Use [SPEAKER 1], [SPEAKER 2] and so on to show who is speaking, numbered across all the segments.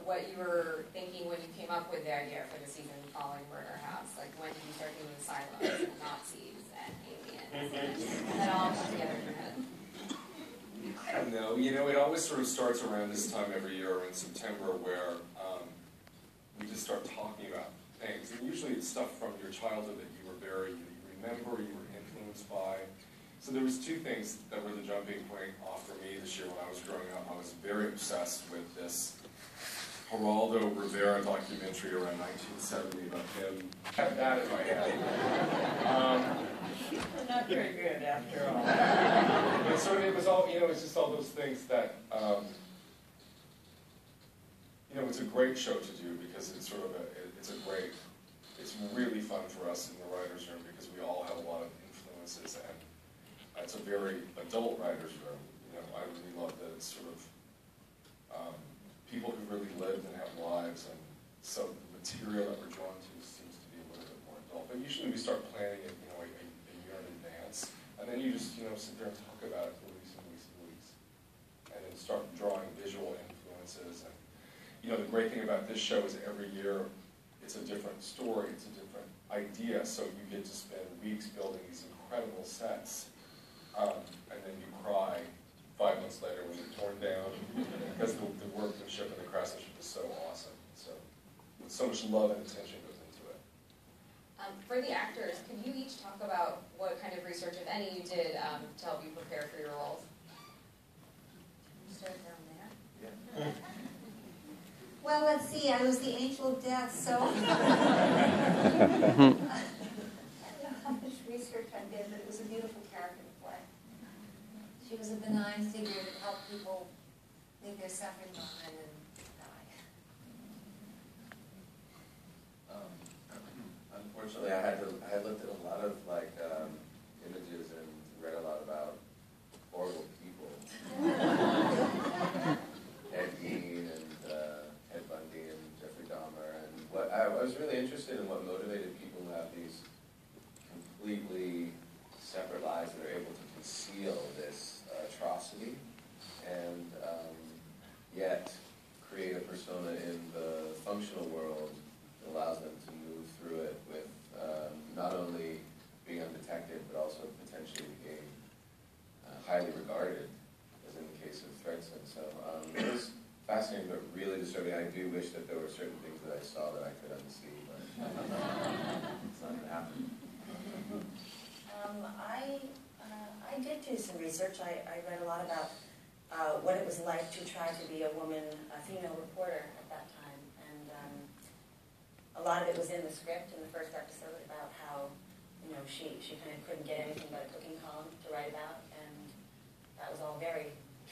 [SPEAKER 1] what you were thinking when you came up with the idea for the season following Murder House. Like, when did you start thinking of silos and Nazis and aliens and that all come together in your head?
[SPEAKER 2] I don't know. You know, it always sort of starts around this time every year in September where we just start talking about things. And usually it's stuff from your childhood that you remember, you were influenced by. So there was two things that were the jumping point off for me this year when I was growing up. I was very obsessed with this Geraldo Rivera documentary around 1970 about him. I have that in my head.
[SPEAKER 3] Not very good after all.
[SPEAKER 2] But sort of, it was all, you know, it's just all those things that, you know, it's a great show to do because it's sort of it's really fun for us in the writer's room because we all have a lot of influences, and it's a very adult writer's room. You know, I really love that it's sort of people who really lived and have lives, and so the material that we're drawn to seems to be a little bit more adult. But usually we start planning it, you know, a year in advance, and then you just, you know, sit there and talk about it for weeks and weeks and weeks, and then start drawing visual influences. And you know, the great thing about this show is every year it's a different story, it's a different idea, so you get to spend weeks building these incredible sets, and then you cry 5 months later when they're torn down, because the workmanship and the craftsmanship is so awesome. So so much love and attention goes into it.
[SPEAKER 1] For the actors, can you each talk about what kind of research, if any, you did to help you prepare for your roles?
[SPEAKER 4] Start down there.
[SPEAKER 2] Yeah.
[SPEAKER 4] Well, let's see. I was the angel of death, so I don't know how much research I did, but it was a beautiful character to play.
[SPEAKER 5] She was a benign figure that helped people leave their suffering behind and die.
[SPEAKER 6] Unfortunately, I had looked at a lot of images and read a lot about horrible people. Ed Gein and Ted Bundy and Jeffrey Dahmer, and what I was really interested in what motivated people who have these completely separate lives that are able to conceal this atrocity and yet create a persona in the functional world that allows them to move through it with not only being undetected but also potentially being highly regarded, as in the case of Thredson. So it was fascinating but really disturbing. I do wish that there were certain things that I saw that I could unsee, but it's not going to happen.
[SPEAKER 3] I did do some research. I read a lot about what it was like to try to be a woman, a female reporter at that time. And a lot of it was in the script in the first episode about how, you know, she kind of couldn't get anything but a cooking column to write about. And that was all very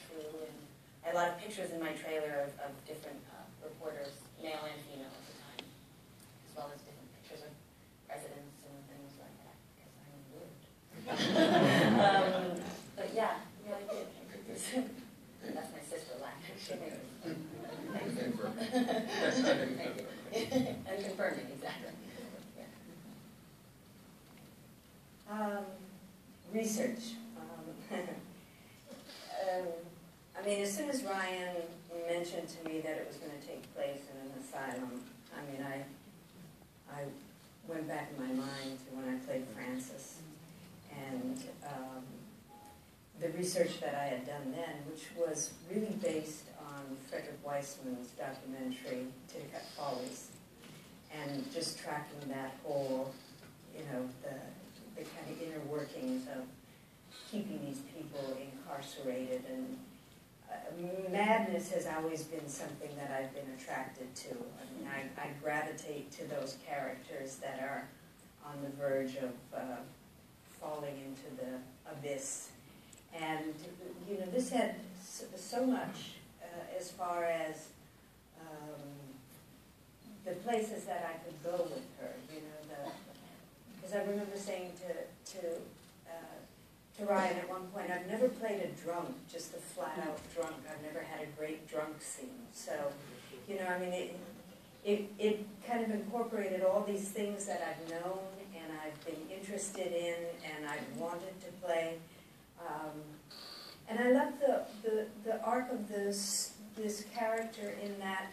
[SPEAKER 3] true. And I had a lot of pictures in my trailer of different reporters, male and female at the time, as well as different pictures of presidents and things like that, because I'm weird. But yeah, really did. That's my sister laughing. And confirming, exactly. Yeah. Research. I mean, as soon as Ryan mentioned to me that it was going to take place in an asylum, I mean, I went back in my mind to when I played Frances, and the research that I had done then, which was really based on Frederick Weissman's documentary, Titicut Follies, and just tracking that whole, you know, the kind of inner workings of keeping these people incarcerated. And madness has always been something that I've been attracted to. I mean, I gravitate to those characters that are on the verge of falling into the abyss. And, you know, this had so much as far as the places that I could go with her, you know, because I remember saying to Ryan at one point, I've never played a drunk, just a flat-out drunk. I've never had a great drunk scene. So, you know, I mean, it kind of incorporated all these things that I've known and I've been interested in and I've wanted to play. And I love the arc of this character in that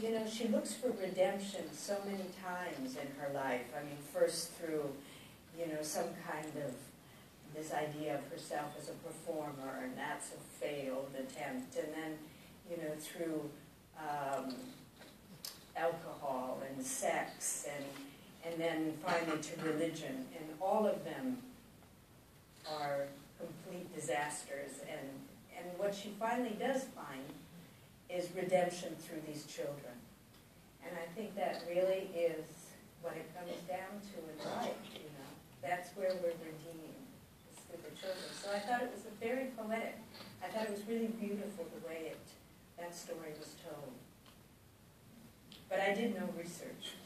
[SPEAKER 3] you know, she looks for redemption so many times in her life. I mean, first through, you know, some kind of this idea of herself as a performer, and that's a failed attempt. And then, you know, through alcohol and sex, and then finally to religion. And all of them are complete disasters. And what she finally does find is redemption through these children. And I think that really is what it comes down to in life, you know. That's where we're redeemed, is through the children. So I thought it was a very poetic. I thought it was really beautiful the way that story was told. But I did no research.